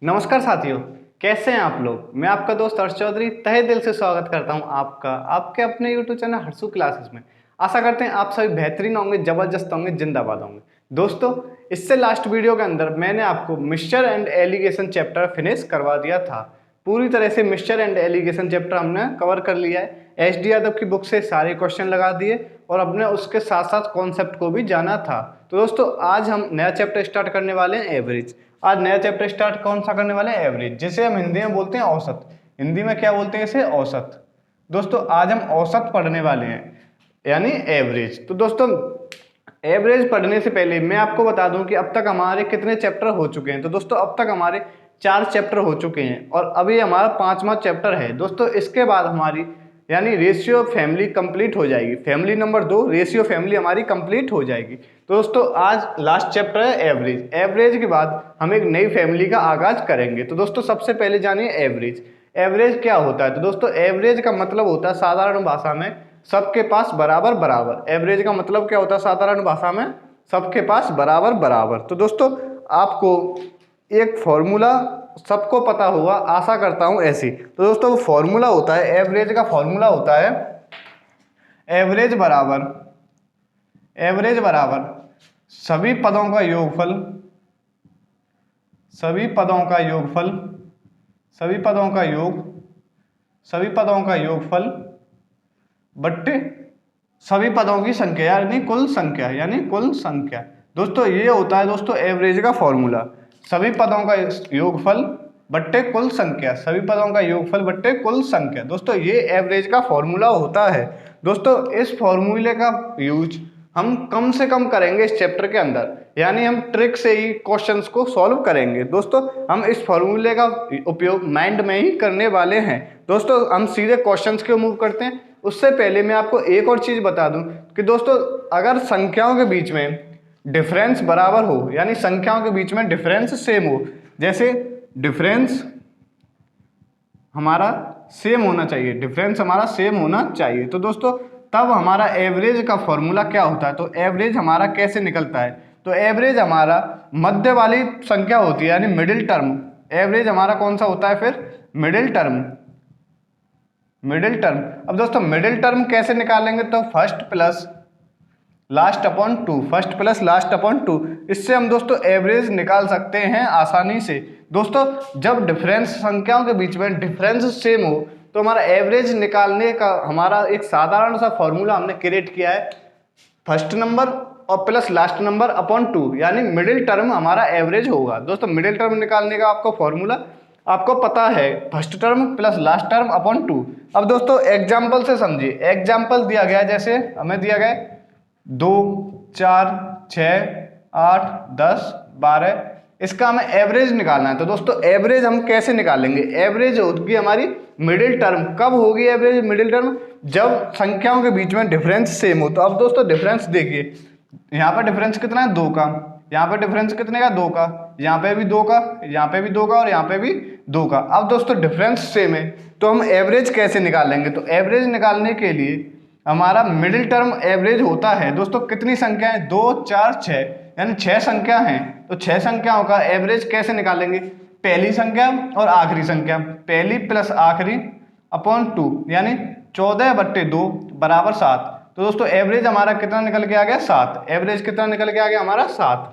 नमस्कार साथियों, कैसे हैं आप लोग। मैं आपका दोस्त हर्ष चौधरी तहे दिल से स्वागत करता हूं आपका आपके अपने यूट्यूब चैनल हर्षू क्लासेस में। आशा करते हैं आप सभी बेहतरीन होंगे, जबरदस्त होंगे, जिंदाबाद होंगे। दोस्तों, इससे लास्ट वीडियो के अंदर मैंने आपको mixture and allegation chapter finish करवा दिया था। पूरी तरह से मिक्सचर एंड एलिगेशन चैप्टर हमने कवर कर लिया है। एस डी यादव की बुक से सारे क्वेश्चन लगा दिए और अपने उसके साथ साथ कॉन्सेप्ट को भी जाना था। तो दोस्तों, आज हम नया चैप्टर स्टार्ट करने वाले हैं, एवरेज। आज नया चैप्टर स्टार्ट कौन सा करने वाले हैं? एवरेज, जिसे हम हिंदी में बोलते हैं औसत। हिंदी में क्या बोलते हैं इसे? औसत। दोस्तों, आज हम औसत पढ़ने वाले हैं, यानी एवरेज। तो दोस्तों, एवरेज पढ़ने से पहले मैं आपको बता दूं कि अब तक हमारे कितने चैप्टर हो चुके हैं। तो दोस्तों, अब तक हमारे 4 चैप्टर हो चुके हैं और अभी हमारा 5वां चैप्टर है। दोस्तों, इसके बाद हमारी यानी रेशियो ऑफ फैमिली कंप्लीट हो जाएगी। फैमिली नंबर 2 रेशियो फैमिली हमारी कंप्लीट हो जाएगी। तो दोस्तों, आज लास्ट चैप्टर है एवरेज। एवरेज के बाद हम एक नई फैमिली का आगाज करेंगे। तो दोस्तों, सबसे पहले जानिए एवरेज। एवरेज क्या होता है? तो दोस्तों, एवरेज का मतलब होता है साधारण भाषा में सबके पास बराबर बराबर। एवरेज का मतलब क्या होता है साधारण भाषा में? सबके पास बराबर बराबर। तो दोस्तों, आपको एक फॉर्मूला सबको पता होगा, आशा करता हूं ऐसी। तो दोस्तों, वो फॉर्मूला होता है, एवरेज का फॉर्मूला होता है एवरेज बराबर सभी पदों का योगफल, सभी पदों का योगफल, सभी पदों का योग, सभी पदों का योगफल बट्टे सभी पदों की संख्या, यानी कुल संख्या, यानी कुल संख्या। दोस्तों, ये होता है दोस्तों एवरेज का फॉर्मूला। सभी पदों का योगफल बट्टे कुल संख्या, सभी पदों का योगफल बट्टे कुल संख्या। दोस्तों, ये एवरेज का फॉर्मूला होता है। दोस्तों, इस फॉर्मूले का यूज हम कम से कम करेंगे इस चैप्टर के अंदर, यानी हम ट्रिक से ही क्वेश्चंस को सॉल्व करेंगे। दोस्तों, हम इस फॉर्मूले का उपयोग माइंड में ही करने वाले हैं। दोस्तों, हम सीधे क्वेश्चंस के मूव करते हैं। उससे पहले मैं आपको एक और चीज बता दूं कि दोस्तों, अगर संख्याओं के बीच में डिफरेंस बराबर हो, यानी संख्याओं के बीच में डिफरेंस सेम हो, जैसे डिफरेंस हमारा सेम होना चाहिए, डिफरेंस हमारा सेम होना चाहिए, तो दोस्तों तब हमारा एवरेज का फॉर्मूला क्या होता है? तो एवरेज हमारा कैसे निकलता है? तो एवरेज हमारा मध्य वाली संख्या होती है, यानी मिडिल टर्म। एवरेज हमारा कौन सा होता है फिर? Middle term. Middle term. अब दोस्तों, मिडिल टर्म कैसे निकालेंगे? तो first plus last upon two, first plus last upon two. इससे हम दोस्तों एवरेज निकाल सकते हैं आसानी से। दोस्तों, जब डिफरेंस संख्याओं के बीच में डिफरेंस सेम हो तो हमारा एवरेज निकालने का हमारा एक साधारण सा फॉर्मूला हमने क्रिएट किया है, फर्स्ट नंबर और plus last number upon two, यानी मिडिल टर्म हमारा एवरेज होगा। दोस्तों, मिडिल टर्म निकालने का आपको फॉर्मूला आपको पता है, first term plus last term upon two. अब दोस्तों, एग्जाम्पल से समझिए। एग्जाम्पल दिया गया, जैसे हमें दिया गया 2, 4, 6, 8, 10, 12, इसका हमें एवरेज निकालना है। तो दोस्तों, एवरेज हम कैसे निकालेंगे? एवरेज होगी हमारी मिडिल टर्म। कब होगी एवरेज मिडिल टर्म? जब संख्याओं के बीच में डिफरेंस सेम हो। तो अब दोस्तों, डिफरेंस देखिए, यहाँ पर डिफरेंस कितना है? 2 का। यहाँ पर डिफरेंस कितने का? 2 का। यहाँ पे भी 2 का, यहाँ पे भी 2 का और यहाँ पे भी 2 का। अब दोस्तों, डिफरेंस सेम है तो हम एवरेज कैसे निकालेंगे? तो एवरेज निकालने के लिए हमारा मिडिल टर्म एवरेज होता है दोस्तों, कितनी संख्या है? 2, 4, 6, यानी 6 संख्या हैं। तो 6 संख्याओं का एवरेज कैसे निकालेंगे? पहली संख्या और आखिरी संख्या, पहली प्लस आखिरी अपॉन 2, यानी 14/2 बराबर 7। तो दोस्तों, एवरेज हमारा कितना निकल के आ गया? 7। एवरेज कितना निकल के आ गया हमारा? 7।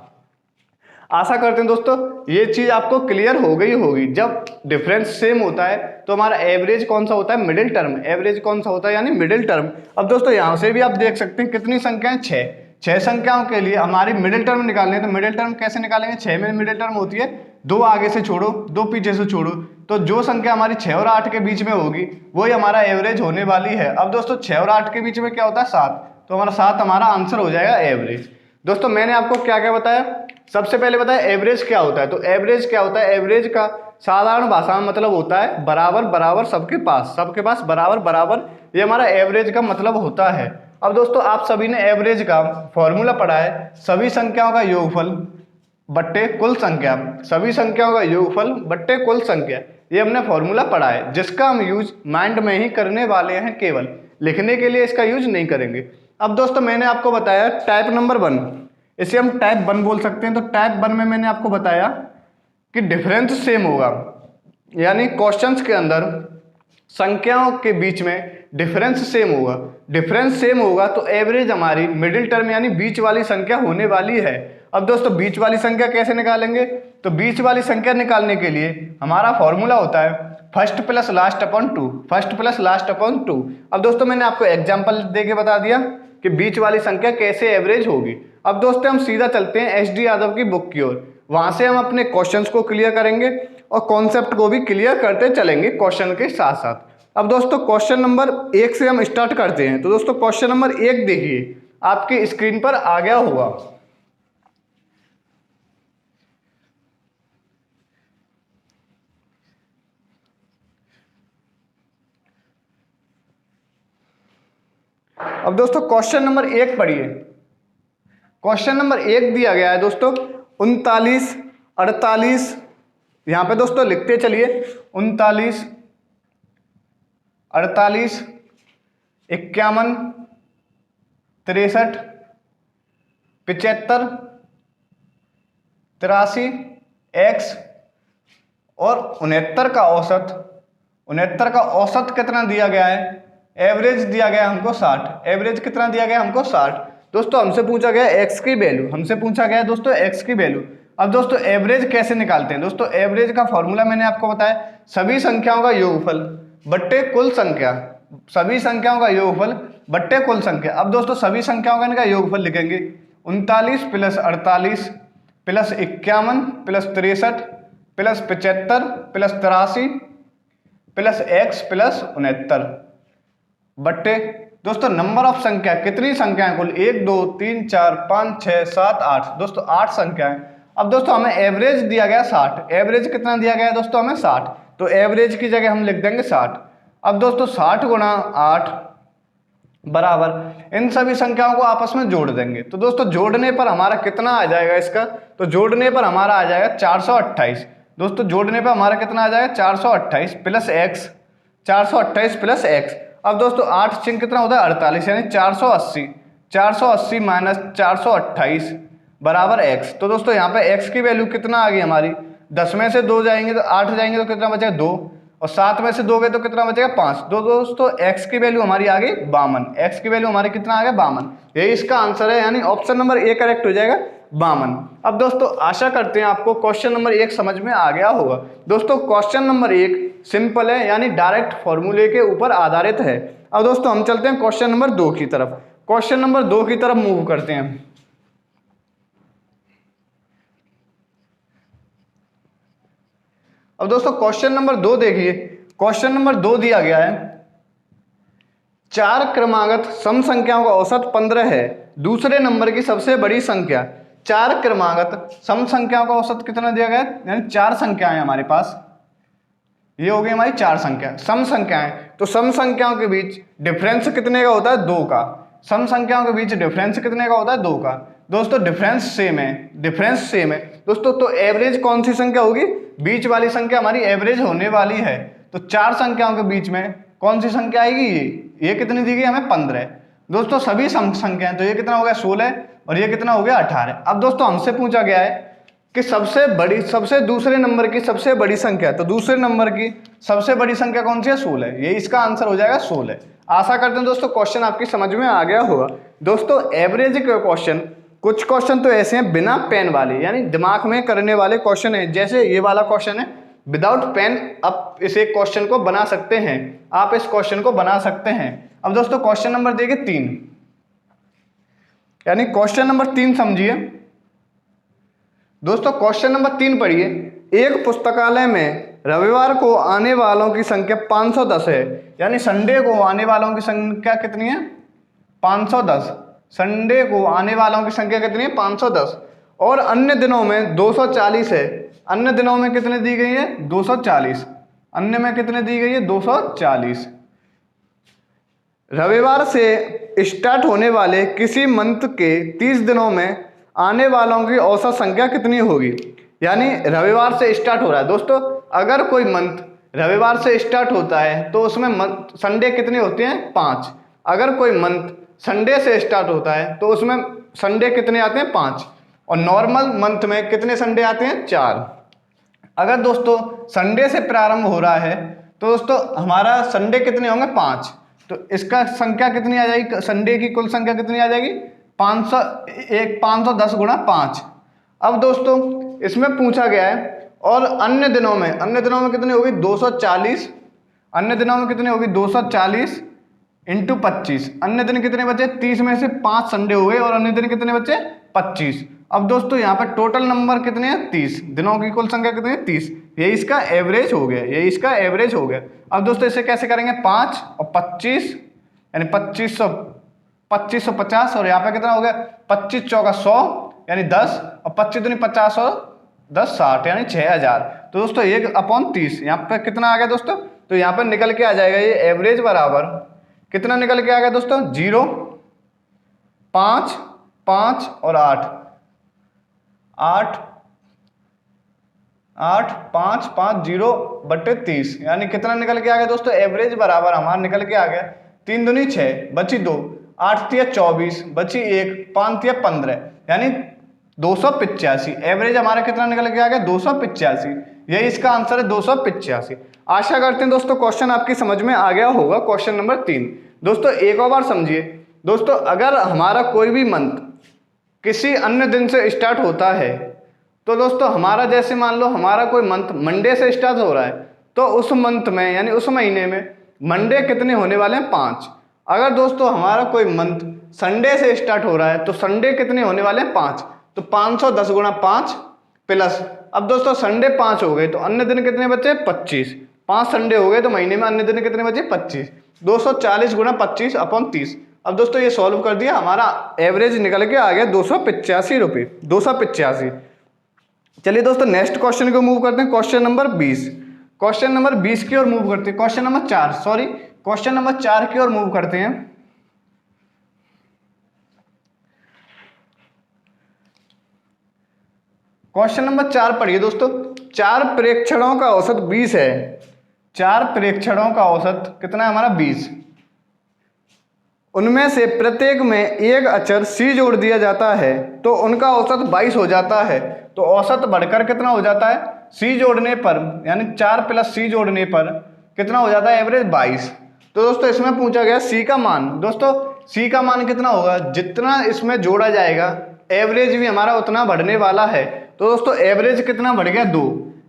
आशा करते हैं दोस्तों ये चीज आपको क्लियर हो गई होगी। जब डिफरेंस सेम होता है तो हमारा एवरेज कौन सा होता है? Middle term. एवरेज कौन सा होता है? यानी मिडिल टर्म। अब दोस्तों, यहां से भी आप देख सकते हैं कितनी संख्याएं? 6। 6 संख्याओं के लिए हमारी मिडिल टर्म निकालनी है। तो मिडिल टर्म कैसे निकालेंगे? 6 में मिडिल टर्म होती है 2 आगे से छोड़ो, 2 पीछे से छोड़ो। तो जो संख्या हमारी 6 और 8 के बीच में होगी वही हमारा एवरेज होने वाली है। अब दोस्तों, 6 और 8 के बीच में क्या होता है? 7। तो हमारा 7 हमारा आंसर हो जाएगा एवरेज। दोस्तों, मैंने आपको क्या क्या बताया? सबसे पहले बताया एवरेज क्या होता है। तो एवरेज क्या होता है? एवरेज का साधारण भाषा में मतलब होता है बराबर बराबर सबके पास, सबके पास बराबर बराबर, ये हमारा एवरेज का मतलब होता है। अब दोस्तों, आप सभी ने एवरेज का फॉर्मूला पढ़ा है, सभी संख्याओं का योगफल बट्टे कुल संख्या, सभी संख्याओं का योगफल बट्टे कुल संख्या, ये हमने फॉर्मूला पढ़ा है, जिसका हम यूज माइंड में ही करने वाले हैं, केवल लिखने के लिए इसका यूज नहीं करेंगे। अब दोस्तों, मैंने आपको बताया टाइप नंबर 1, इसे हम टाइप 1 बोल सकते हैं। तो टाइप 1 में मैंने आपको बताया कि डिफरेंस सेम होगा, यानी क्वेश्चंस के अंदर संख्याओं के बीच में डिफरेंस सेम होगा। डिफरेंस सेम होगा तो एवरेज हमारी मिडिल टर्म यानी बीच वाली संख्या होने वाली है। अब दोस्तों बीच वाली संख्या कैसे निकालेंगे? तो बीच वाली संख्या निकालने के लिए हमारा फॉर्मूला होता है first plus last upon two, first plus last upon two. अब दोस्तों मैंने आपको एग्जांपल देके बता दिया कि बीच वाली संख्या कैसे एवरेज होगी। अब दोस्तों हम सीधा चलते हैं एच डी यादव की बुक की ओर, वहां से हम अपने क्वेश्चंस को क्लियर करेंगे और कॉन्सेप्ट को भी क्लियर करते चलेंगे क्वेश्चन के साथ साथ। अब दोस्तों क्वेश्चन नंबर 1 से हम स्टार्ट करते हैं। तो दोस्तों क्वेश्चन नंबर 1 देखिए, आपकी स्क्रीन पर आ गया होगा। अब दोस्तों क्वेश्चन नंबर 1 पढ़िए। क्वेश्चन नंबर 1 दिया गया है दोस्तों 39, 48, यहां पे दोस्तों लिखते चलिए 39, 48, 51, 63, 75, 83, x और 69 का औसत। 69 का औसत कितना दिया गया है? एवरेज दिया गया हमको 60। एवरेज कितना दिया गया हमको? 60। दोस्तों हमसे पूछा गया x की वैल्यू, हमसे पूछा गया दोस्तों x की वैल्यू। अब दोस्तों एवरेज कैसे निकालते हैं? दोस्तों एवरेज का फॉर्मूला मैंने आपको बताया, सभी संख्याओं का योगफल बट्टे कुल संख्या, सभी संख्याओं का योगफल बट्टे कुल संख्या। अब दोस्तों सभी संख्याओं का योगफल लिखेंगे 39 plus 48 plus 51 plus 63 plus 75 plus 83 plus x plus 69 बट्टे दोस्तों नंबर ऑफ संख्या, कितनी संख्याएं कुल? 1 2 3 4 5 6 7 8, दोस्तों 8 संख्याएं। अब दोस्तों हमें एवरेज दिया गया 60। एवरेज कितना दिया गया है दोस्तों? हमें 60। तो एवरेज की जगह हम लिख देंगे 60। अब दोस्तों 60 गुणा 8 बराबर इन सभी संख्याओं को आपस में जोड़ देंगे। तो दोस्तों जोड़ने पर हमारा कितना आ जाएगा इसका? तो जोड़ने पर हमारा आ जाएगा 428। दोस्तों जोड़ने पर हमारा कितना आ जाएगा? 428 प्लस एक्स, 428 प्लस एक्स। अब दोस्तों 8 चिन्ह कितना होता है? 48, यानी 480। 480 माइनस 428 बराबर x। तो दोस्तों यहाँ पे x की वैल्यू कितना आ गई हमारी? 10 में से 2 जाएंगे तो 8 जाएंगे तो कितना बचेगा? 2, और 7 में से 2 गए तो कितना बचेगा? 5। तो दोस्तों x की वैल्यू हमारी आ गई 52। x की वैल्यू हमारी कितना आ गया? 52। यही इसका आंसर है, यानी ऑप्शन नंबर ए करेक्ट हो जाएगा 52। अब दोस्तों आशा करते हैं आपको क्वेश्चन नंबर 1 समझ में आ गया होगा। दोस्तों क्वेश्चन नंबर 1 सिंपल है, यानी डायरेक्ट फॉर्मूले के ऊपर आधारित है। अब दोस्तों हम चलते हैं क्वेश्चन नंबर 2 की तरफ। क्वेश्चन नंबर 2 की तरफ मूव करते हैं। अब दोस्तों क्वेश्चन नंबर 2 देखिए। क्वेश्चन नंबर 2 दिया गया है 4 क्रमागत सम संख्याओं का औसत 15 है, दूसरे नंबर की सबसे बड़ी संख्या। 4 क्रमागत सम संख्याओं का औसत कितना दिया गया है? यानी 4 संख्याएं हमारे पास, ये हो गई हमारी 4 संख्या, सम संख्याएं। तो सम संख्याओं के बीच डिफरेंस कितने का होता है? 2 का। सम संख्याओं के बीच डिफरेंस कितने का होता है? 2 का। दोस्तों डिफरेंस सेम है, डिफरेंस सेम है दोस्तों। तो एवरेज कौन सी संख्या होगी? बीच वाली संख्या हमारी एवरेज होने वाली है। तो 4 संख्याओं के बीच में कौन सी संख्या आएगी? ये कितनी दी गई हमें? 15। दोस्तों सभी सम संख्याएं, तो ये कितना हो गया? 16, और ये कितना हो गया? 18। अब दोस्तों हमसे पूछा गया है कि सबसे दूसरे नंबर की सबसे बड़ी संख्या, तो दूसरे नंबर की सबसे बड़ी संख्या कौन सी है? 16। ये इसका आंसर हो जाएगा 16। आशा करते हैं दोस्तों क्वेश्चन आपकी समझ में आ गया होगा। दोस्तों एवरेज के क्वेश्चन, कुछ क्वेश्चन तो ऐसे हैं बिना पेन वाले, यानी दिमाग में करने वाले क्वेश्चन है। जैसे ये वाला क्वेश्चन है विदाउट पेन, आप इस एक क्वेश्चन को बना सकते हैं, आप इस क्वेश्चन को बना सकते हैं। अब दोस्तों क्वेश्चन नंबर देखिए 3, यानी क्वेश्चन नंबर 3 समझिए। दोस्तों क्वेश्चन नंबर 3 पढ़िए। एक पुस्तकालय में रविवार को आने वालों की संख्या 510 है, यानी संडे को आने वालों की संख्या कितनी है? 510। संडे को आने वालों की संख्या कितनी है? 510। और अन्य दिनों में 240 है। अन्य दिनों में कितने दी गई है? 240। अन्य में कितने दी गई है? 240। रविवार से स्टार्ट होने वाले किसी मंथ के 30 दिनों में आने वालों की औसत संख्या कितनी होगी? यानी रविवार से स्टार्ट हो रहा है दोस्तों, अगर कोई मंथ रविवार से स्टार्ट होता है तो उसमें संडे कितने होते हैं? 5। अगर कोई मंथ संडे से स्टार्ट होता है तो उसमें संडे कितने आते हैं? 5। और नॉर्मल मंथ में कितने संडे आते हैं? 4। अगर दोस्तों संडे से प्रारंभ हो रहा है तो दोस्तों हमारा संडे कितने होंगे 5, तो इसका संख्या कितनी आ जाएगी, संडे की कुल संख्या कितनी आ जाएगी 510 गुणा 5। अब दोस्तों इसमें पूछा गया है और अन्य दिनों में कितनी होगी 240, अन्य दिनों में कितनी होगी 240 इंटू 25, अन्य दिन कितने बचे 30 में से 5 संडे हो गए और अन्य दिन कितने बचे 25। अब दोस्तों यहाँ पर टोटल नंबर कितने हैं 30, दिनों की कुल संख्या कितनी है 30, ये इसका एवरेज हो गया, ये इसका एवरेज हो गया। अब दोस्तों इसे कैसे करेंगे 5 और 25 यानी 2550 और यहाँ पे कितना हो गया 25 चौका 100 यानी 10 और 25 दूनी 50 और 10 60 यानी 6000। तो दोस्तों 1/30 यहाँ पे कितना आ गया दोस्तों, तो यहाँ पर निकल के आ जाएगा ये एवरेज बराबर कितना निकल के आ गया दोस्तों 0 5 5 और 8 5 5 0 बट्टे 30 यानी कितना निकल के आ गया दोस्तों एवरेज बराबर हमारा निकल के आ गया 3 दूनी 6 बची 2 8 तिया 24 बची 1 5 तिया 15 यानी 285। एवरेज हमारा कितना निकल के आ गया 285, यही इसका आंसर है 285। आशा करते हैं दोस्तों क्वेश्चन आपकी समझ में आ गया होगा। क्वेश्चन नंबर 3 दोस्तों एक और बार समझिए दोस्तों, अगर हमारा कोई भी मंथ किसी अन्य दिन से स्टार्ट होता है तो दोस्तों हमारा जैसे मान लो हमारा कोई मंथ मंडे से स्टार्ट हो रहा है तो उस मंथ में यानी उस महीने में मंडे कितने होने वाले हैं 5। अगर दोस्तों हमारा कोई मंथ संडे से स्टार्ट हो रहा है तो संडे कितने होने वाले हैं 5, तो 510 गुणा 5 प्लस, अब दोस्तों संडे 5 हो गए तो अन्य दिन कितने बचे 25, 5 संडे हो गए तो महीने में अन्य दिन कितने बचे 25, 240 गुणा 25/30। अब दोस्तों ये सॉल्व कर दिया, हमारा एवरेज निकल के आ गया 285 रुपये, 285। चलिए दोस्तों नेक्स्ट क्वेश्चन को मूव करते हैं, क्वेश्चन नंबर 20। क्वेश्चन नंबर 20 की ओर मूव करते हैं, question number 4 sorry question number 4 की ओर मूव करते हैं। क्वेश्चन नंबर 4 पढ़िए दोस्तों, 4 प्रेक्षणों का औसत 20 है, 4 प्रेक्षणों का औसत कितना है हमारा 20, उनमें से प्रत्येक में एक अक्षर सी जोड़ दिया जाता है तो उनका औसत 22 हो जाता है। तो औसत बढ़कर कितना हो जाता है सी जोड़ने पर यानी 4 + सी जोड़ने पर कितना हो जाता है एवरेज 22। तो दोस्तों इसमें पूछा गया सी का मान, दोस्तों सी का मान कितना होगा, जितना इसमें जोड़ा जाएगा एवरेज भी हमारा उतना बढ़ने वाला है। तो दोस्तों एवरेज कितना बढ़ गया 2,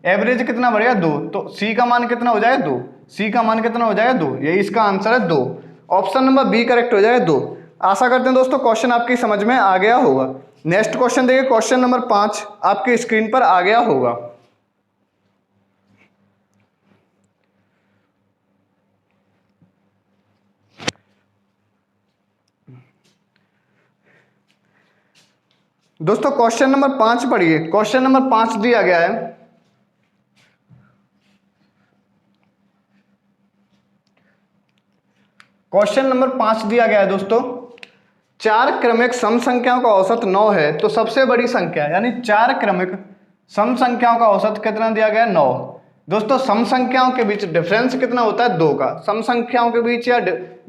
एवरेज कितना बढ़ गया 2, तो सी का मान कितना हो जाएगा 2, सी का मान कितना हो जाएगा 2, यही इसका आंसर है 2, ऑप्शन नंबर बी करेक्ट हो जाएगा 2। आशा करते हैं दोस्तों क्वेश्चन आपकी समझ में आ गया होगा। नेक्स्ट क्वेश्चन देखिए, क्वेश्चन नंबर 5 आपकी स्क्रीन पर आ गया होगा। दोस्तों क्वेश्चन नंबर 5 पढ़िए, क्वेश्चन नंबर 5 दिया गया है, क्वेश्चन नंबर 5 दिया गया है दोस्तों, 4 क्रमिक सम संख्याओं का औसत 9 है तो सबसे बड़ी संख्या यानी 4 क्रमिक सम संख्याओं का औसत कितना दिया गया है 9। दोस्तों सम संख्याओं के बीच डिफरेंस कितना होता है 2 का, सम संख्याओं के बीच या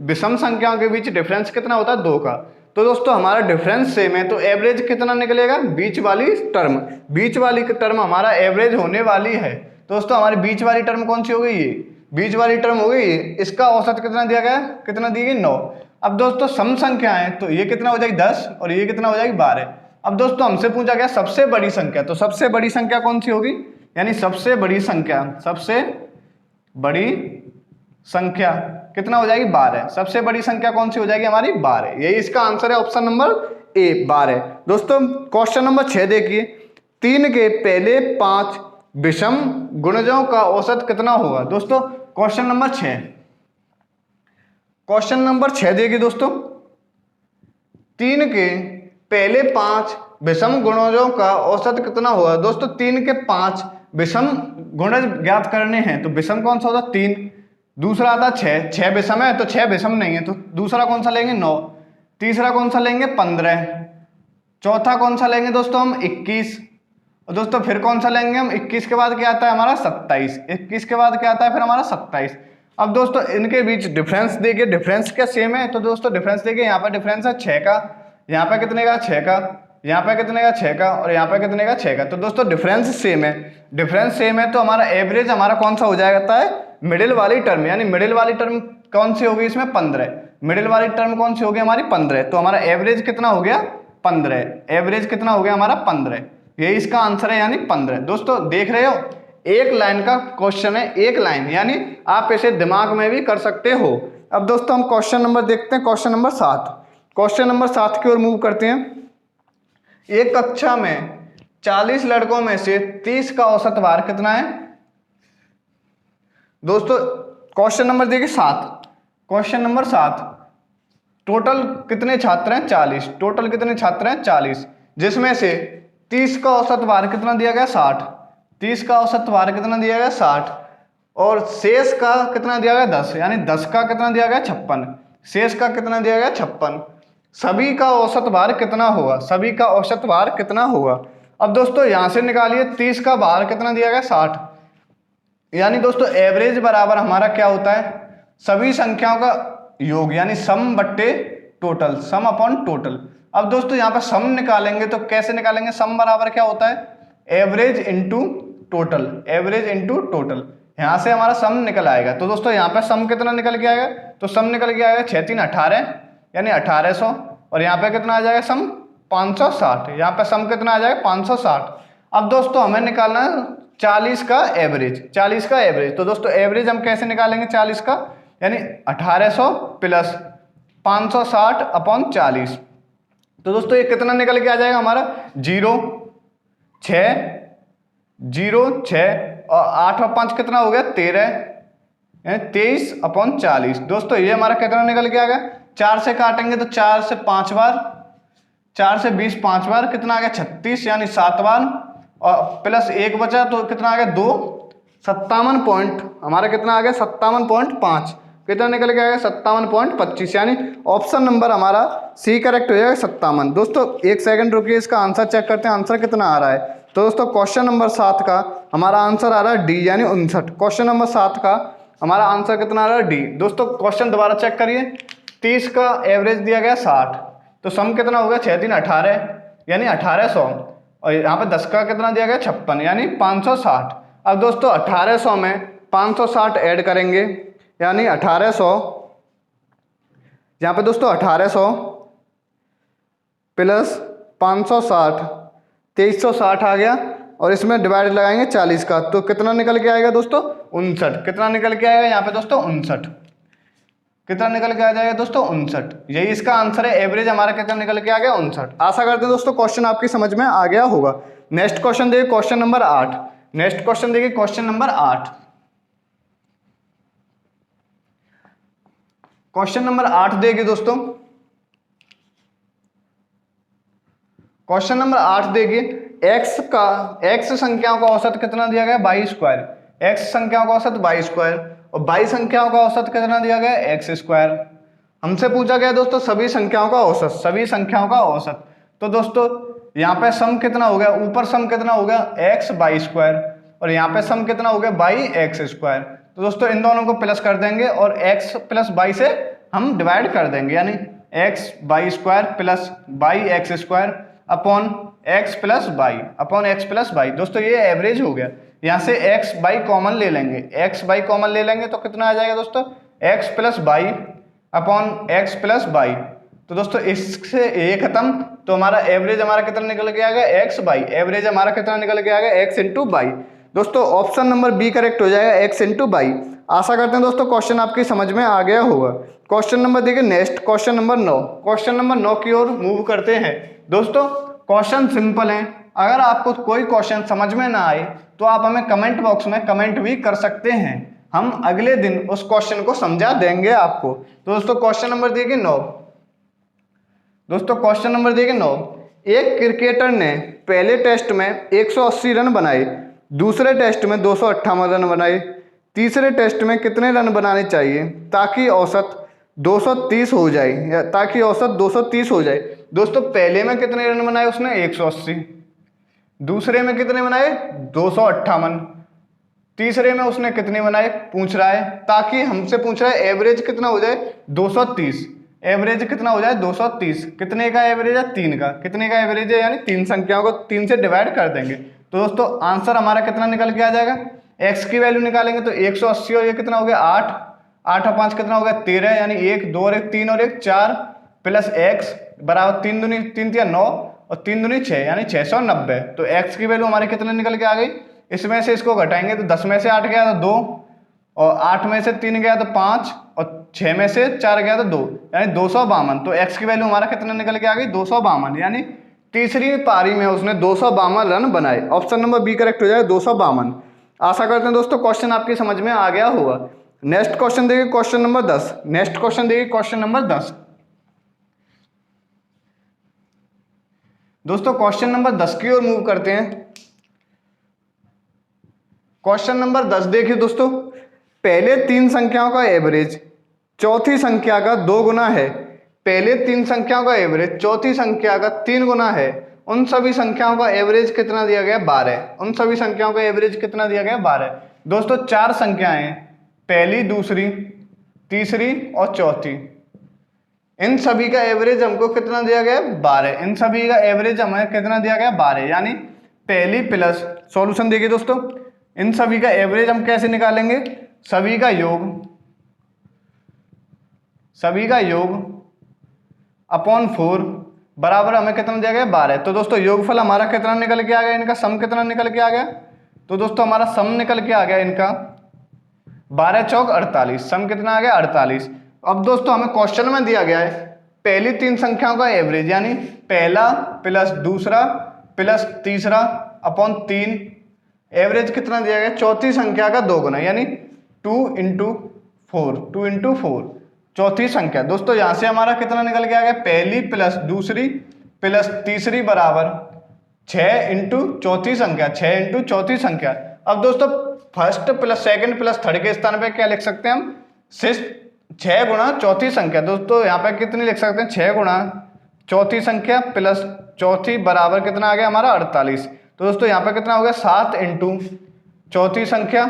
विषम संख्याओं के बीच डिफरेंस कितना होता है 2 का। तो दोस्तों हमारा डिफरेंस सेम है तो एवरेज कितना निकलेगा, बीच वाली टर्म, बीच वाली टर्म हमारा एवरेज होने वाली है। दोस्तों हमारी बीच वाली टर्म कौन सी हो गई, ये बीच वाली टर्म हो गई, इसका औसत कितना दिया गया, कितना दी गई 9। अब दोस्तों सम संख्या है तो ये कितना हो जाएगी 10 और ये कितना हो जाएगी 12। अब दोस्तों हमसे पूछा गया सबसे बड़ी संख्या, तो सबसे बड़ी संख्या कौन सी होगी, यानी सबसे बड़ी संख्या, सबसे बड़ी संख्या कितना हो जाएगी 12, सबसे बड़ी संख्या कौन सी हो जाएगी हमारी 12, यही इसका आंसर है ऑप्शन नंबर ए 12। दोस्तों क्वेश्चन नंबर 6 देखिए, 3 के पहले 5 विषम गुणजों का औसत कितना होगा। दोस्तों क्वेश्चन नंबर 6, क्वेश्चन नंबर 6 देखिए दोस्तों, 3 के पहले 5 विषम गुणजों का औसत कितना होगा। दोस्तों 3 के 5 विषम गुणज ज्ञात करने हैं तो विषम कौन सा होता है 3, दूसरा आता 6 विषम है तो 6 विषम नहीं है तो दूसरा कौन सा लेंगे 9, तीसरा कौन सा लेंगे 15, चौथा कौन सा लेंगे दोस्तों हम 21, और दोस्तों फिर कौन सा लेंगे हम 21 के बाद क्या आता है हमारा 27, 21 के बाद क्या आता है फिर हमारा 27। अब दोस्तों इनके बीच डिफरेंस देखिए, डिफरेंस क्या सेम है, तो दोस्तों डिफरेंस देखिए यहाँ पर डिफरेंस है 6 का, यहाँ पर कितने का 6 का, यहाँ पे कितने का 6 का, और यहाँ पे कितने का 6 का। तो दोस्तों डिफरेंस सेम है, डिफरेंस सेम है तो हमारा एवरेज हमारा कौन सा हो जाता है, मिडिल वाली टर्म, यानी मिडिल वाली टर्म कौन सी होगी इसमें 15, मिडिल वाली टर्म कौन सी होगी हमारी 15, तो हमारा एवरेज कितना हो गया 15, एवरेज कितना हो गया हमारा 15, यही इसका आंसर है यानी 15। दोस्तों देख रहे हो, एक लाइन का क्वेश्चन है, एक लाइन, यानी आप इसे दिमाग में भी कर सकते हो। अब दोस्तों हम क्वेश्चन नंबर देखते हैं, क्वेश्चन नंबर 7, क्वेश्चन नंबर 7 की ओर मूव करते हैं। एक कक्षा में 40 लड़कों में से 30 का औसत भार कितना है। दोस्तों क्वेश्चन नंबर देखिए 7, क्वेश्चन नंबर 7, टोटल कितने छात्र हैं 40, टोटल कितने छात्र हैं 40, जिसमें से 30 का औसत भार कितना दिया गया 60, 30 का औसत भार कितना दिया गया 60, और शेष का कितना दिया गया 10, यानी 10 का कितना दिया गया 56, शेष का कितना दिया गया 56, सभी का औसत भार कितना होगा, सभी का औसत भार कितना होगा। अब दोस्तों यहां से निकालिए 30 का भार कितना दिया गया 60, यानी दोस्तों एवरेज बराबर हमारा क्या होता है, सभी संख्याओं का योग, यानी सम बट्टे टोटल, सम अपॉन टोटल। अब दोस्तों यहाँ पे सम निकालेंगे तो कैसे निकालेंगे, सम बराबर क्या होता है, average into total, average into total, यहाँ से हमारा सम निकल आएगा। तो दोस्तों यहाँ पे सम कितना निकल के आएगा, तो सम निकल के आएगा 6 3 18, यानी 1800, और यहाँ पे कितना आ जाएगा सम 560, यहाँ पे सम कितना आ जाएगा 560। अब दोस्तों हमें निकालना है 40 का एवरेज, 40 का एवरेज, तो दोस्तों एवरेज हम कैसे निकालेंगे 40 का, यानी 1800 प्लस 560 अपॉन 40, तो दोस्तों ये कितना निकल के आ जाएगा हमारा 0 6 0 6 और 8 और 5 कितना हो गया 13, यानी 23 अपॉन 40। दोस्तों ये हमारा कितना निकल के आ गया, 4 से काटेंगे तो 4 से 5 बार, 4 से 20 5 बार कितना आ गया 36, यानी 7 बार, और प्लस 1 बचा तो कितना आ गया 2, 57 पॉइंट, हमारा कितना आ गया 57.5, कितना निकल के आएगा 57.25, यानी ऑप्शन नंबर हमारा सी करेक्ट हो जाएगा 57। दोस्तों एक सेकंड रुकिए, इसका आंसर चेक करते हैं, आंसर कितना आ रहा है। तो दोस्तों क्वेश्चन नंबर 7 का हमारा आंसर आ रहा है डी, यानी 59। क्वेश्चन नंबर 7 का हमारा आंसर कितना आ रहा है डी। दोस्तों क्वेश्चन दोबारा चेक करिए, 30 का एवरेज दिया गया 60, तो सम कितना हो गया 6 3 18, यानी 1800, और यहाँ पे 10 का कितना दिया गया 56, यानी 560। अब दोस्तों 1800 में 560 ऐड करेंगे, यानी 1800, यहाँ पे दोस्तों 1800 प्लस 560 2360 आ गया, और इसमें डिवाइड लगाएंगे 40 का, तो कितना निकल के आएगा दोस्तों 59, कितना निकल के आएगा यहाँ पे दोस्तों 59, कितना निकल के आ जाएगा दोस्तों 59, यही इसका आंसर है। एवरेज हमारा कितना निकल के आ गया 59। आशा करते हैं दोस्तों क्वेश्चन आपकी समझ में आ गया होगा। नेक्स्ट क्वेश्चन देखिए, क्वेश्चन नंबर 8, नेक्स्ट क्वेश्चन देखिए क्वेश्चन नंबर 8, क्वेश्चन नंबर 8 देखिए दोस्तों, क्वेश्चन नंबर 8 देखिए, x संख्याओं का औसत कितना दिया गया 22 स्क्वायर, x संख्याओं का औसत 22 स्क्वायर, और 22 संख्याओं का औसत कितना दिया गया x स्क्वायर। हमसे पूछा गया दोस्तों सभी संख्याओं का औसत, सभी संख्याओं का औसत। तो दोस्तों यहाँ पे सम कितना हो गया, ऊपर सम कितना हो गया x बाई स्क्वायर, और यहाँ पे सम कितना हो गया बाई एक्स स्क्वायर। तो दोस्तों इन दोनों को प्लस कर देंगे और x प्लस बाई से हम डिवाइड कर देंगे, यानी x by square plus by x square upon x plus by, upon x plus by. दोस्तों ये एवरेज हो गया, यहाँ से x बाई कॉमन ले लेंगे, x बाई कॉमन ले लेंगे तो कितना आ जाएगा दोस्तों x plus by upon x plus by. तो दोस्तों इससे ये खत्म, तो हमारा एवरेज हमारा कितना निकल के आ गया x बाई, एवरेज हमारा कितना निकल के आ गया x इंटू बाई। दोस्तों ऑप्शन नंबर बी करेक्ट हो जाएगा x इंटू बाई। आशा करते हैं दोस्तों क्वेश्चन आपकी समझ में आ गया होगा। क्वेश्चन नंबर देखिए next, question number 9, question number 9 की ओर मूव करते हैं। दोस्तों क्वेश्चन सिंपल है, अगर आपको कोई क्वेश्चन समझ में ना आए तो आप हमें कमेंट बॉक्स में कमेंट भी कर सकते हैं, हम अगले दिन उस क्वेश्चन को समझा देंगे आपको। तो दोस्तों क्वेश्चन नंबर देखिए 9, दोस्तों क्वेश्चन नंबर देखिए 9, एक क्रिकेटर ने पहले टेस्ट में 180 रन बनाए, दूसरे टेस्ट में 258 रन बनाए, तीसरे टेस्ट में कितने रन बनाने चाहिए ताकि औसत 230 हो जाए, या ताकि औसत 230 हो जाए। दोस्तों पहले में कितने रन बनाए उसने 180, दूसरे में कितने बनाए 258, तीसरे में उसने कितने बनाए पूछ रहा है, ताकि हमसे पूछ रहा है एवरेज कितना हो जाए 230, एवरेज कितना हो जाए 230, कितने का एवरेज है 3 का, कितने का एवरेज है यानी 3 संख्याओं को 3 से डिवाइड कर देंगे। तो दोस्तों आंसर हमारा कितना निकल के आ जाएगा, x की वैल्यू निकालेंगे तो 180 और ये कितना हो गया 8, 8 और 5 कितना हो गया 13, यानी 1 2 और 1 3 और 1 4 प्लस x बराबर 3 दूनी 3 3 9 और 3 दूनी 6 यानी 690। तो x की वैल्यू हमारी कितने निकल के आ गई, इसमें से इसको घटाएंगे तो 10 में से 8 गया तो 2 और 8 में से 3 गया तो 5 और 6 में से 4 गया तो 2 यानी 252। तो x की वैल्यू हमारा कितना निकल के आ गई 252, यानी तीसरी पारी में उसने 252 रन बनाए। ऑप्शन नंबर बी करेक्ट हो जाएगा 252। आशा करते हैं दोस्तों क्वेश्चन आपकी समझ में आ गया होगा। नेक्स्ट क्वेश्चन देखिए क्वेश्चन नंबर 10। नेक्स्ट क्वेश्चन देखिए क्वेश्चन नंबर 10। दोस्तों क्वेश्चन नंबर 10 की ओर मूव करते हैं। क्वेश्चन नंबर 10 देखिए दोस्तों, पहले 3 संख्याओं का एवरेज चौथी संख्या का 2 गुना है। पहले 3 संख्याओं का एवरेज चौथी संख्या का 3 गुना है। उन सभी संख्याओं का एवरेज कितना दिया गया 12। उन सभी संख्याओं का एवरेज कितना दिया गया 12। दोस्तों 4 संख्याएं, पहली दूसरी तीसरी और चौथी, इन सभी का एवरेज हमको कितना दिया गया 12। इन सभी का एवरेज हमें कितना दिया गया 12, यानी पहली प्लस सॉल्यूशन देखिए दोस्तों, इन सभी का एवरेज हम कैसे निकालेंगे, सभी का योग अपॉन 4 बराबर हमें कितना दिया गया 12। तो दोस्तों योगफल हमारा कितना निकल के आ गया, इनका सम कितना निकल के आ गया, तो दोस्तों हमारा सम निकल के आ गया इनका 12 चौक 48, सम कितना आ गया 48। अब दोस्तों हमें क्वेश्चन में दिया गया है पहली 3 संख्याओं का एवरेज, यानी पहला प्लस दूसरा प्लस तीसरा अपॉन 3, एवरेज कितना दिया गया चौथी संख्या का 2 गुना, यानी 2 इंटू 4 चौथी संख्या। दोस्तों यहां से हमारा कितना निकल के आ गया, पहली प्लस दूसरी प्लस तीसरी बराबर 6 इंटू चौथी संख्या, 6 इंटू चौथी संख्या। अब दोस्तों first plus second plus third के स्थान पे क्या लिख सकते हैं हम, 6 गुणा चौथी संख्या। दोस्तों यहाँ पे कितनी लिख सकते हैं 6 गुणा चौथी संख्या प्लस चौथी बराबर कितना आ गया हमारा 48। तो दोस्तों यहाँ पे कितना हो गया 7 इंटू चौथी संख्या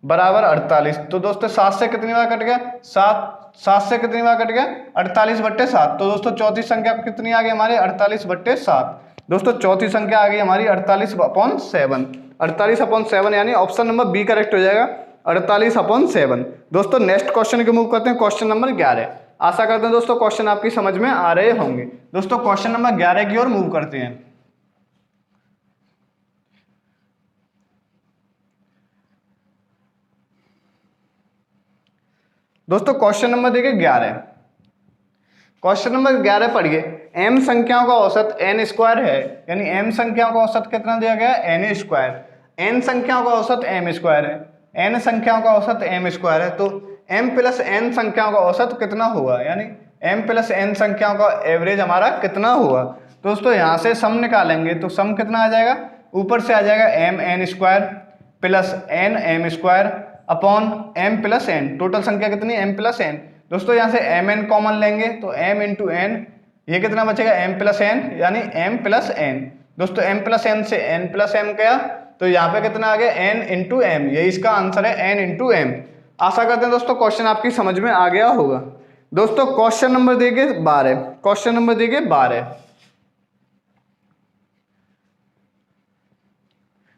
बराबर 48। तो दोस्तों 7 से कितनी बार कट गया 7 से कितनी बार कट गया 48/7। तो दोस्तों चौथी संख्या कितनी आ गई हमारी 48/7। दोस्तों चौथी संख्या आ गई हमारी 48/7, 48/7 यानी ऑप्शन नंबर बी करेक्ट हो जाएगा 48/7। दोस्तों नेक्स्ट क्वेश्चन की मूव करते हैं, क्वेश्चन नंबर 11। आशा करते हैं दोस्तों क्वेश्चन आपकी समझ में आ रहे होंगे। दोस्तों क्वेश्चन नंबर 11 की ओर मूव करते हैं। दोस्तों क्वेश्चन नंबर देखिए 11। क्वेश्चन नंबर 11 पढ़िए, m संख्याओं का औसत n स्क्वायर है, यानी m संख्याओं का औसत कितना दिया गया है n स्क्वायर। n संख्याओं का औसत m स्क्वायर है, n संख्याओं का औसत m स्क्वायर है, तो m प्लस n संख्याओं का औसत कितना होगा, यानी m प्लस n संख्याओं का एवरेज हमारा कितना होगा। दोस्तों यहाँ से सम निकालेंगे तो सम कितना आ जाएगा, ऊपर से आ जाएगा m n square plus n m square upon m plus n, total संख्या कितनी m प्लस n। दोस्तों यहाँ से एम एन कॉमन लेंगे तो m इंटू एन, ये कितना बचेगा m प्लस n, यानी m प्लस n। दोस्तों m प्लस n से n प्लस m गया तो यहाँ पे कितना आ गया n इंटू m, यही इसका आंसर है n इंटू m। आशा करते हैं दोस्तों क्वेश्चन आपकी समझ में आ गया होगा। दोस्तों क्वेश्चन नंबर देखिए 12। क्वेश्चन नंबर देखिए 12।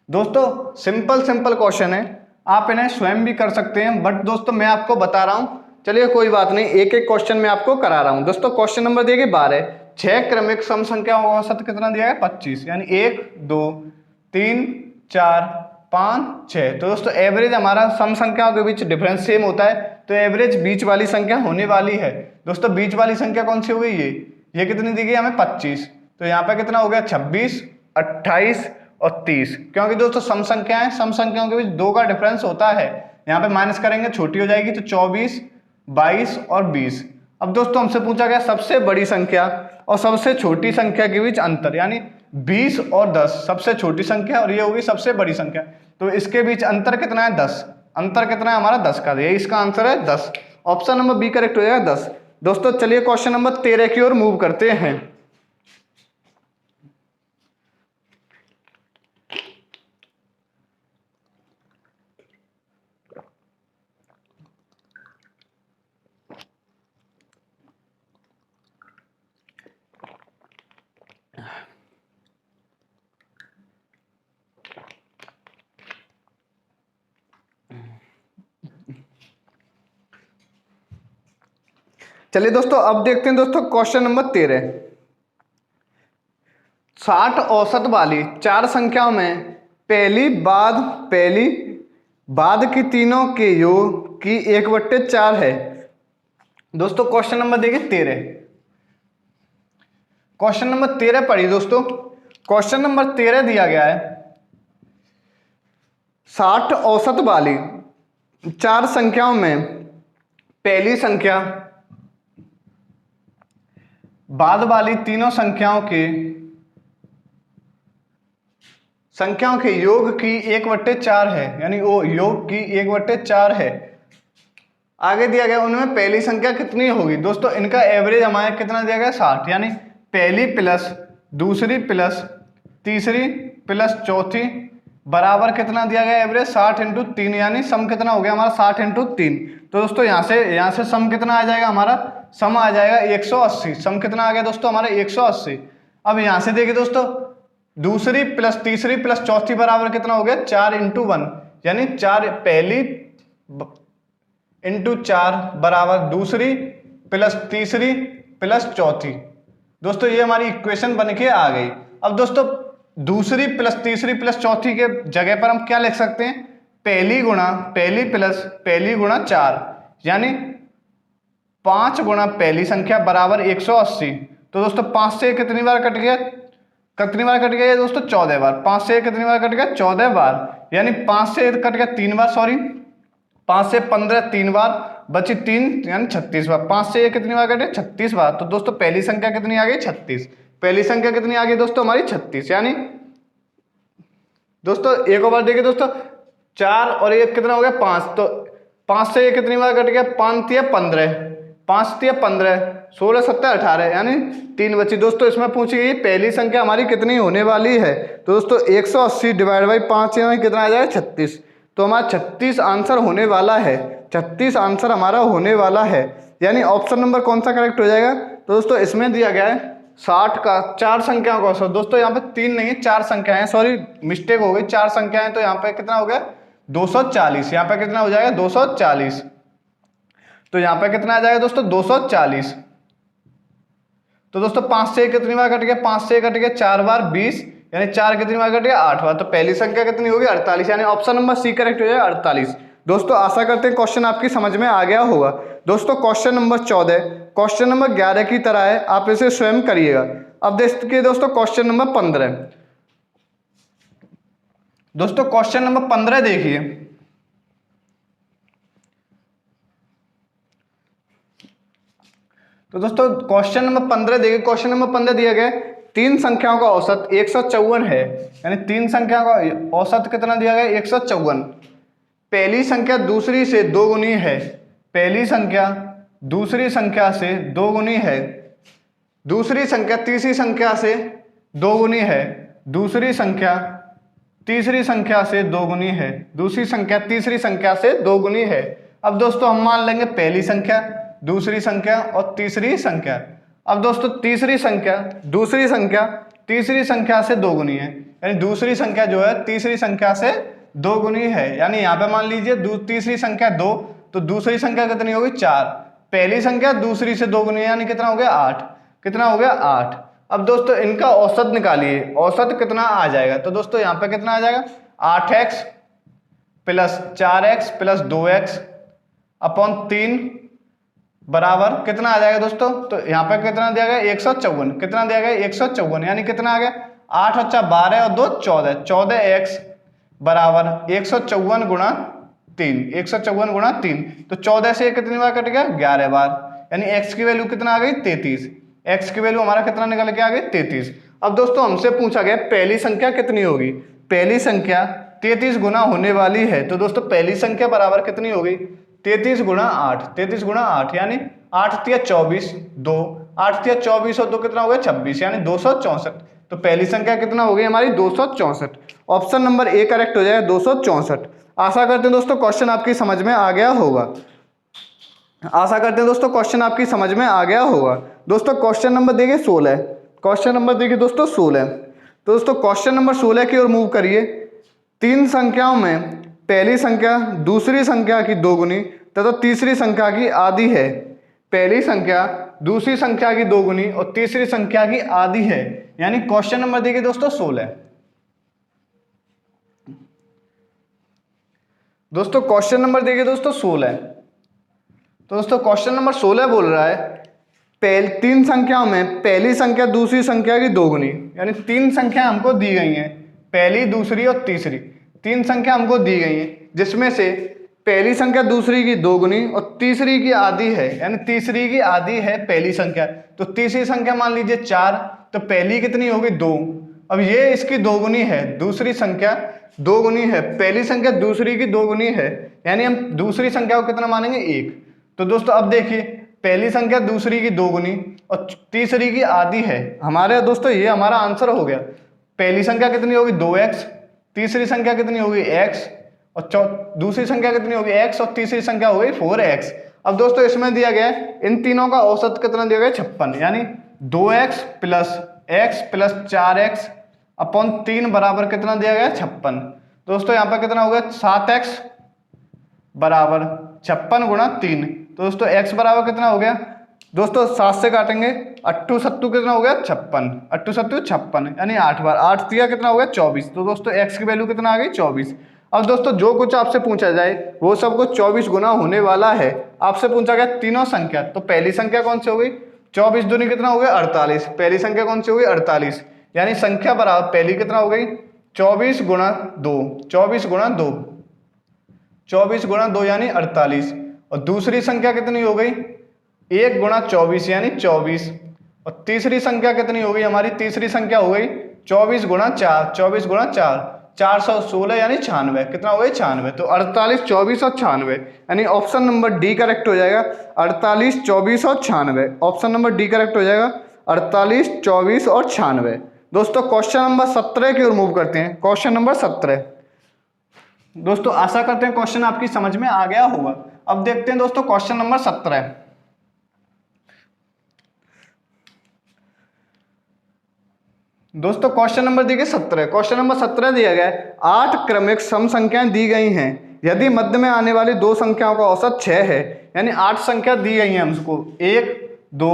दोस्तों सिंपल क्वेश्चन है, आप इन्हें स्वयं भी कर सकते हैं, बट दोस्तों मैं आपको बता रहा हूं, चलिए कोई बात नहीं, एक एक क्वेश्चन मैं आपको करा रहा हूं। दोस्तों क्वेश्चन नंबर देखिए 12, 6 क्रमिक सम संख्याओं का औसत कितना दिया है 25, यानी 1 2 3 4 5 6। तो दोस्तों एवरेज हमारा सम संख्याओं के बीच डिफरेंस सेम होता है, तो एवरेज बीच वाली संख्या होने वाली है। दोस्तों बीच वाली संख्या कौन सी हो गई, ये कितनी दी गई हमें 25, तो यहाँ पे कितना हो गया 26 28 और 30, क्योंकि दोस्तों सम संख्याएं, सम संख्याओं के बीच 2 का डिफरेंस होता है। यहाँ पे माइनस करेंगे छोटी हो जाएगी, तो 24 22 और 20। अब दोस्तों हमसे पूछा गया सबसे बड़ी संख्या और सबसे छोटी संख्या के बीच अंतर, यानी 20 और 10 सबसे छोटी संख्या और ये होगी सबसे बड़ी संख्या, तो इसके बीच अंतर कितना है 10। अंतर कितना है हमारा 10 का, ये इसका आंसर है 10। ऑप्शन नंबर बी करेक्ट हो जाएगा 10। दोस्तों चलिए क्वेश्चन नंबर 13 की ओर मूव करते हैं। चलिए दोस्तों अब देखते हैं दोस्तों क्वेश्चन नंबर 13। 60 औसत वाली चार संख्याओं में पहली बाद की तीनों के योग की 1/4 है। दोस्तों क्वेश्चन नंबर देखिए 13। क्वेश्चन नंबर 13 पढ़िए दोस्तों। क्वेश्चन नंबर 13 दिया गया है 60 औसत वाली चार संख्याओं में पहली संख्या बाद वाली तीनों संख्याओं के योग की 1/4 है, यानी वो योग की 1/4 है। आगे दिया गया उनमें पहली संख्या कितनी होगी। दोस्तों इनका एवरेज हमारे कितना दिया गया 60, यानी पहली प्लस दूसरी प्लस तीसरी प्लस चौथी बराबर कितना दिया गया एवरेज 60 इंटू 3, यानी सम कितना हो गया हमारा 60 इंटू 3। तो दोस्तों यहाँ से सम कितना आ जाएगा हमारा, सम आ जाएगा 180। सम कितना आ गया दोस्तों हमारा 180। अब यहाँ से देखिए दोस्तों दूसरी प्लस तीसरी प्लस चौथी बराबर कितना हो गया 4 इंटू 1, यानी 4 पहली इंटू 4 बराबर दूसरी प्लस तीसरी प्लस चौथी। दोस्तों ये हमारी इक्वेशन बन के आ गई। अब दोस्तों दूसरी प्लस तीसरी प्लस चौथी के जगह पर हम क्या लिख सकते हैं, पहली प्लस पहली गुणा 4, यानी 5 गुणा पहली संख्या बराबर 180। तो दोस्तों 5 से कितनी बार कट गया, ये दोस्तों 14 बार। 5 से कितनी बार कट गया 14 बार, यानी 5 से कट गया 3 बार, सॉरी 5 से 15 3 बार बची 3, यानी 36 बार। 5 से कितनी बार कटे 36 बार। तो दोस्तों पहली संख्या कितनी आ गई 36। पहली संख्या कितनी आ गई दोस्तों हमारी 36, यानी दोस्तों एक और बार देखिए दोस्तों 4 और 1 कितना हो गया 5। तो 5 से कितनी बार कट गया 5 तिया 15, 5 तिया 15, 16 17 18, यानी 3 बची। दोस्तों इसमें पूछी गई पहली संख्या हमारी कितनी होने वाली है। तो दोस्तों 180 डिवाइड बाई 5 में कितना आ जाएगा 36। तो हमारा 36 आंसर होने वाला है, 36 आंसर हमारा होने वाला है, यानी ऑप्शन नंबर कौन सा करेक्ट हो जाएगा। तो दोस्तों इसमें दिया गया है 60 का चार संख्याओं का औसत। दोस्तों यहाँ पे 3 नहीं 4 संख्याएं हैं, सॉरी मिस्टेक हो गई, 4 संख्याएं। तो यहाँ पे कितना हो गया 240, यहाँ पे कितना हो जाएगा 240। तो यहाँ पे कितना आ जाएगा दोस्तों 240। तो दोस्तों 5 से कितनी बार कट गया, 5 से कट गया 4 बार 20, यानी 4 कितनी बार कट गया 8 बार। तो पहली संख्या कितनी होगी 48, यानी ऑप्शन नंबर सी करेक्ट हो जाएगा 48। दोस्तों आशा करते हैं क्वेश्चन आपकी समझ में आ गया होगा। दोस्तों क्वेश्चन नंबर 14 क्वेश्चन नंबर 11 की तरह है, आप इसे स्वयं करिएगा। अब देखिए दोस्तों क्वेश्चन नंबर 15। दोस्तों क्वेश्चन नंबर 15 देखिए। तो दोस्तों क्वेश्चन नंबर 15 देखिए। क्वेश्चन नंबर 15 दिया गया 3 संख्याओं का औसत 154 है, यानी 3 संख्याओं का औसत कितना दिया गया 154। पहली संख्या दूसरी से 2 गुनी है, पहली संख्या दूसरी संख्या से 2 गुनी है, दूसरी संख्या तीसरी संख्या से 2 गुनी है, दूसरी संख्या तीसरी संख्या से 2 गुनी है, दूसरी संख्या तीसरी संख्या से 2 गुनी है। अब दोस्तों हम मान लेंगे पहली संख्या दूसरी संख्या और तीसरी संख्या। अब दोस्तों तीसरी संख्या दूसरी संख्या तीसरी संख्या से 2 गुनी है, यानी दूसरी संख्या जो है तीसरी संख्या से 2 गुनी है, यानी यहाँ पे मान लीजिए तीसरी संख्या 2, तो दूसरी संख्या कितनी होगी 4, पहली संख्या दूसरी से 2 गुनी है, यानी कितना हो गया 8, कितना हो गया 8। अब दोस्तों इनका औसत निकालिए, औसत कितना आ जाएगा। तो दोस्तों यहाँ पे कितना आ जाएगा 8x plus 4x plus 2x upon 3 बराबर कितना आ जाएगा दोस्तों। तो यहाँ पे कितना दिया गया 154, कितना दिया गया 154, यानी कितना आ गया 8 और 4 12 और 2 14, 14x बराबर 154 गुणा 3, 154 गुणा 3। तो 14 से कितनी बार कट गया 11 बार, यानी x की वैल्यू कितना आ गई 33। x की वैल्यू हमारा कितना निकल के आ गई 33। अब दोस्तों हमसे पूछा गया पहली संख्या कितनी होगी, पहली संख्या 33 गुना होने वाली है। तो दोस्तों पहली संख्या बराबर कितनी होगी 33 गुणा 8, 33 गुणा 8, यानी 8 तिया 24, 2 8 तिया 24 और 2 कितना हो गया 26, यानी 264। तो पहली संख्या कितना हो गई हमारी 264। ऑप्शन नंबर ए करेक्ट हो जाएगा 264। आशा करते हैं दोस्तों क्वेश्चन आपकी समझ में आ गया होगा, आशा करते हैं दोस्तों क्वेश्चन आपकी समझ में आ गया होगा। दोस्तों क्वेश्चन नंबर देखिए 16, क्वेश्चन नंबर देखिए दोस्तों 16। तो दोस्तों क्वेश्चन नंबर 16 की ओर मूव करिए। 3 संख्याओं में पहली संख्या दूसरी संख्या की 2 गुनी तथा तीसरी संख्या की आधी है। पहली संख्या दूसरी संख्या की दोगुनी और तीसरी संख्या की आधी है। यानी क्वेश्चन नंबर देखिए दोस्तों 16। दोस्तों क्वेश्चन नंबर देखिए दोस्तों 16। तो दोस्तों क्वेश्चन नंबर 16 बोल रहा है तीन संख्याओं में पहली संख्या दूसरी संख्या की दोगुनी, यानी तीन संख्या हमको दी गई हैं, पहली दूसरी और तीसरी तीन संख्या हमको दी गई हैं, जिसमें से पहली संख्या दूसरी की दोगुनी और तीसरी की आधी है, यानी तीसरी की आधी है पहली संख्या। तो तीसरी संख्या मान लीजिए 4, तो पहली कितनी होगी 2। अब ये इसकी दोगुनी है, दूसरी संख्या दोगुनी है, पहली संख्या दूसरी की दोगुनी है, यानी हम दूसरी संख्या को कितना मानेंगे 1। तो दोस्तों अब देखिए पहली संख्या दूसरी की दोगुनी और तीसरी की आधी है, हमारे दोस्तों ये हमारा आंसर हो गया। पहली संख्या कितनी होगी 2x, तीसरी संख्या कितनी होगी x, और दूसरी संख्या कितनी होगी x, और तीसरी संख्या हो गई 4x। अब दोस्तों इसमें दिया गया है इन तीनों का औसत कितना दिया गया 56, यानी 2x plus x plus 4x upon 3 बराबर कितना दिया गया 56। दोस्तों यहाँ पर कितना हो गया 7x बराबर 56 गुणा 3। तो दोस्तों x बराबर कितना हो गया दोस्तों 7 से काटेंगे, 8 सत्तू कितना हो गया 56, 8 सत्तू 56, यानी 8 बार 8 दिया कितना हो गया 24। तो दोस्तों x की वैल्यू कितना आ गई 24। अब दोस्तों जो कुछ आपसे पूछा जाए वो सब कुछ 24 गुना होने वाला है। आपसे पूछा गया तीनों संख्या, तो पहली संख्या कौन सी हो गई 24 दूनी कितना हो गया 48, पहली संख्या कौन सी हो गई 48, यानी संख्या बराबर पहली कितना हो गई 24 गुणा 2, 24 गुणा 2, 24 गुणा 2 यानी 48, और दूसरी संख्या कितनी हो गई 1 गुणा 24 यानी 24, और तीसरी संख्या कितनी हो गई हमारी तीसरी संख्या हो गई 24 गुणा 4, 24 गुणा 4 416 यानी 96, कितना हो गया 96। तो 48, 24 और 96, यानी ऑप्शन नंबर डी करेक्ट हो जाएगा 48, 24 और 96। ऑप्शन नंबर डी करेक्ट हो जाएगा 48, 24 और 96। दोस्तों क्वेश्चन नंबर 17 की ओर मूव करते हैं। क्वेश्चन नंबर 17 दोस्तों आशा करते हैं क्वेश्चन आपकी समझ में आ गया होगा। अब देखते हैं दोस्तों क्वेश्चन नंबर 17। दोस्तों क्वेश्चन नंबर देखिए 17। क्वेश्चन नंबर 17 दिया गया है 8 क्रमिक सम संख्याएं दी गई हैं, यदि मध्य में आने वाली दो संख्याओं का औसत 6 है, यानी 8 संख्या दी गई हैं हमको 1 2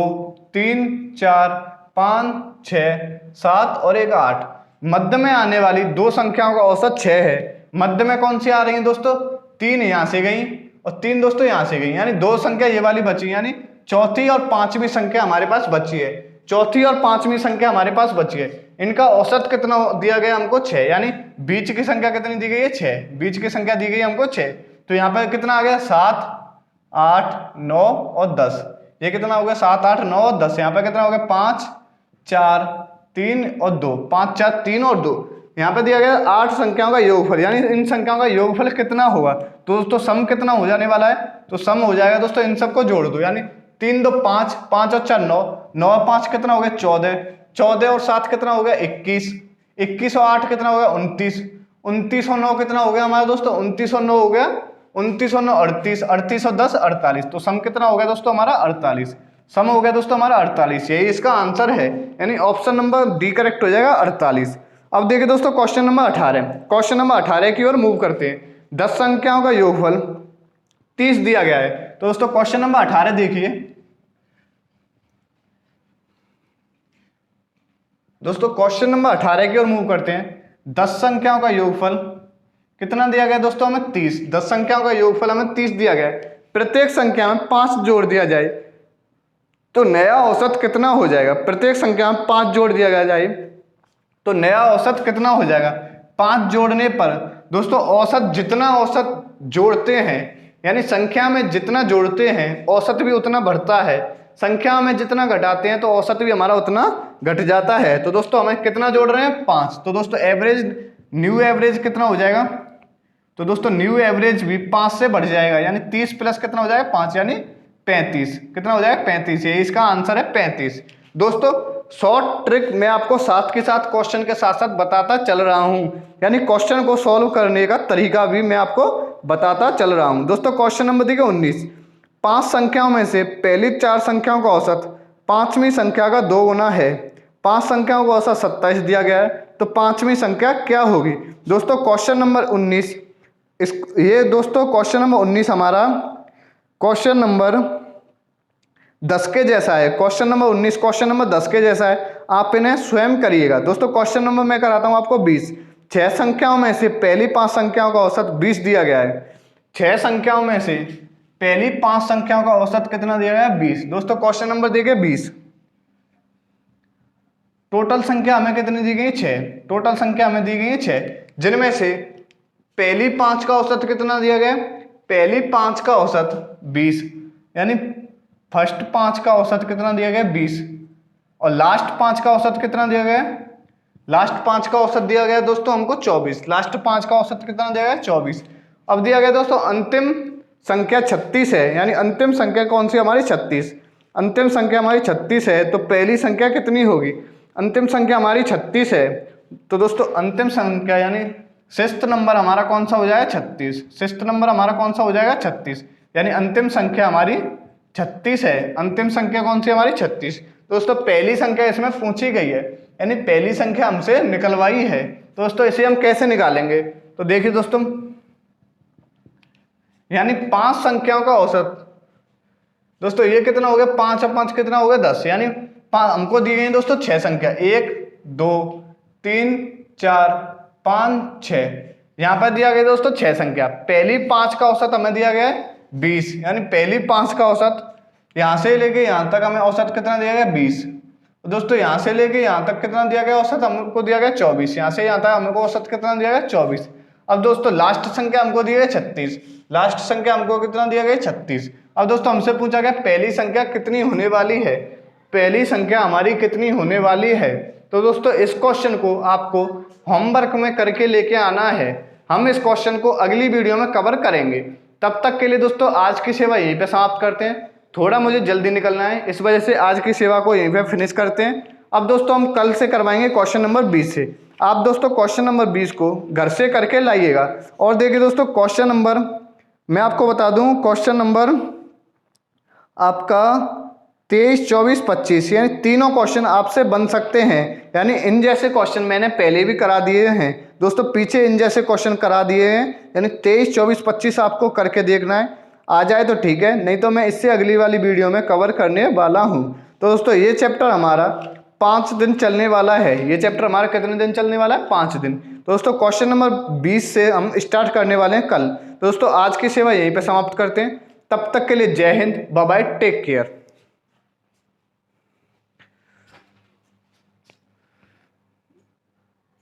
3 4 5 6 7 और एक 8। मध्य में आने वाली दो संख्याओं का औसत 6 है। मध्य में कौन सी आ रही है दोस्तों 3 यहाँ से गई और 3 दोस्तों यहाँ से गई, यानी दो संख्या ये वाली बची, यानी चौथी और पांचवी संख्या हमारे पास बची है। चौथी और पांचवी संख्या हमारे पास बची है, इनका औसत कितना दिया गया हमको 6, यानी बीच की संख्या कितनी दी गई है 6, बीच की संख्या दी गई हमको 6। तो यहाँ पर कितना आ गया 7 8 9 और 10, ये कितना हो गया 7 8 9 और 10। यहाँ पर कितना हो गया 5 4 3 और 2, 5 4 3 और 2। यहाँ पे दिया गया 8 संख्याओं का योगफल, यानी इन संख्याओं का योगफल कितना होगा। तो दोस्तों सम कितना हो जाने वाला है, तो सम हो जाएगा दोस्तों इन सबको जोड़ दो, यानी 3 2 5, 5 और 4 9, 9 और 5 कितना हो गया 14, 14 और 7 कितना हो गया 21, 21 और 8 कितना हो गया 29, 29 और 9 कितना हो गया हमारा दोस्तों 29 और 9 हो गया 29 और 9 38, 38 और 10 48। तो सम कितना हो गया दोस्तों हमारा 48, सम हो गया दोस्तों हमारा 48, यही इसका आंसर है, यानी ऑप्शन नंबर डी करेक्ट हो जाएगा 48। अब देखिए दोस्तों क्वेश्चन नंबर 18। क्वेश्चन नंबर 18 की ओर मूव करते हैं। 10 संख्याओं का योगफल 30 दिया गया है। तो दोस्तों क्वेश्चन नंबर 18 देखिए। दोस्तों क्वेश्चन नंबर 18 की ओर मूव करते हैं। 10 संख्याओं का योगफल कितना दिया गया दोस्तों हमें 30। 10 संख्याओं का योगफल हमें 30 दिया गया है। प्रत्येक संख्या में 5 जोड़ दिया जाए तो नया औसत कितना हो जाएगा। प्रत्येक संख्या में 5 जोड़ दिया जाए तो नया औसत कितना हो जाएगा। 5 जोड़ने पर दोस्तों औसत, जितना औसत जोड़ते हैं, यानी संख्या में जितना जोड़ते हैं औसत भी उतना बढ़ता है, संख्या में जितना घटाते हैं तो औसत भी हमारा उतना घट जाता है। तो दोस्तों हमें कितना जोड़ रहे हैं 5। तो दोस्तों एवरेज, न्यू एवरेज कितना हो जाएगा। तो दोस्तों न्यू एवरेज भी 5 से बढ़ जाएगा, यानी 30 प्लस कितना हो जाएगा 5, यानी 35। कितना हो जाएगा 35, ये इसका आंसर है 35। दोस्तों शॉर्ट ट्रिक मैं आपको साथ के साथ क्वेश्चन के साथ साथ बताता चल रहा हूं, यानी क्वेश्चन को सॉल्व करने का तरीका भी मैं आपको बताता चल रहा हूं। दोस्तों क्वेश्चन नंबर देखिए 19। 5 संख्याओं में से पहली 4 संख्याओं का औसत 5वीं संख्या का 2 गुना है। 5 संख्याओं का औसत 27 दिया गया है, तो 5वीं संख्या क्या होगी। दोस्तों क्वेश्चन नंबर 19 ये दोस्तों क्वेश्चन नंबर 19 हमारा क्वेश्चन नंबर 10 के जैसा है, क्वेश्चन नंबर 19 क्वेश्चन नंबर 10 के जैसा है, आप इन्हें स्वयं करिएगा। दोस्तों क्वेश्चन नंबर मैं कराता हूं आपको 20। 6 संख्याओं में से पहली 5 संख्याओं का औसत 20 दिया गया है। 6 संख्याओं में से पहली 5 संख्याओं का औसत कितना दिया गया है? 20। दोस्तों क्वेश्चन नंबर देखिए 20। टोटल संख्या हमें कितनी दी गई? 6। टोटल संख्या हमें दी गई है 6, जिनमें से पहली 5 का औसत कितना दिया गया? पहली 5 का औसत 20, यानी फर्स्ट 5 का औसत कितना दिया गया? 20। और लास्ट 5 का औसत कितना दिया गया? लास्ट 5 का औसत दिया गया दोस्तों हमको 24। लास्ट 5 का औसत कितना दिया गया? 24। अब दिया गया दोस्तों अंतिम संख्या 36 है, यानी अंतिम संख्या कौन सी हमारी? 36। अंतिम संख्या हमारी 36 है, तो पहली संख्या कितनी होगी? अंतिम संख्या हमारी 36 है, तो दोस्तों अंतिम संख्या यानी शिष्ट नंबर हमारा कौन सा हो जाएगा? 36। शिष्ट नंबर हमारा कौन सा हो जाएगा? 36, यानी अंतिम संख्या हमारी 36 है। अंतिम संख्या कौन सी हमारी? 36। दोस्तों पहली संख्या इसमें पूछी गई है, यानी पहली संख्या हमसे निकलवाई है। दोस्तों इसे हम कैसे निकालेंगे? तो देखिए दोस्तों, यानी 5 संख्याओं का औसत, दोस्तों ये कितना हो गया? 5 और 5 कितना हो गया? 10। यानी हमको दी गई दोस्तों 6 संख्या, 1 2 3 4 5 6। यहाँ पर दिया गया दोस्तों 6 संख्या, पहली 5 का औसत हमें दिया गया है 20, यानी पहली 5 का औसत यहाँ से लेके यहाँ तक हमें औसत कितना दिया गया? 20। दोस्तों यहाँ से लेके यहाँ तक कितना दिया गया औसत? हमको दिया गया 24। यहाँ से यहाँ तक हमको औसत कितना दिया गया? 24। अब दोस्तों लास्ट संख्या हमको दी गई 36। लास्ट संख्या हमको कितना दिया गया? 36। अब दोस्तों हमसे पूछा गया पहली संख्या कितनी होने वाली है? पहली संख्या हमारी कितनी होने वाली है? तो दोस्तों इस क्वेश्चन को आपको होमवर्क में करके लेके आना है। हम इस क्वेश्चन को अगली वीडियो में कवर करेंगे। तब तक के लिए दोस्तों आज की सेवा यहीं पे समाप्त करते हैं। थोड़ा मुझे जल्दी निकलना है, इस वजह से आज की सेवा को यहीं पे फिनिश करते हैं। अब दोस्तों हम कल से करवाएंगे क्वेश्चन नंबर 20 से। आप दोस्तों क्वेश्चन नंबर 20 को घर से करके लाइएगा। और देखिए दोस्तों क्वेश्चन नंबर मैं आपको बता दूं, क्वेश्चन नंबर आपका 23, 24, 25, यानी तीनों क्वेश्चन आपसे बन सकते हैं। यानी इन जैसे क्वेश्चन मैंने पहले भी करा दिए हैं दोस्तों, पीछे इन जैसे क्वेश्चन करा दिए हैं। यानी 23, 24, 25 आपको करके देखना है, आ जाए तो ठीक है, नहीं तो मैं इससे अगली वाली वीडियो में कवर करने वाला हूं। तो दोस्तों ये चैप्टर हमारा 5 दिन चलने वाला है। ये चैप्टर हमारा कितने दिन चलने वाला है? 5 दिन। तो दोस्तों क्वेश्चन नंबर 20 से हम स्टार्ट करने वाले हैं कल। तो दोस्तों आज की सेवा यहीं पे समाप्त करते हैं। तब तक के लिए जय हिंद, बाय बाय, टेक केयर।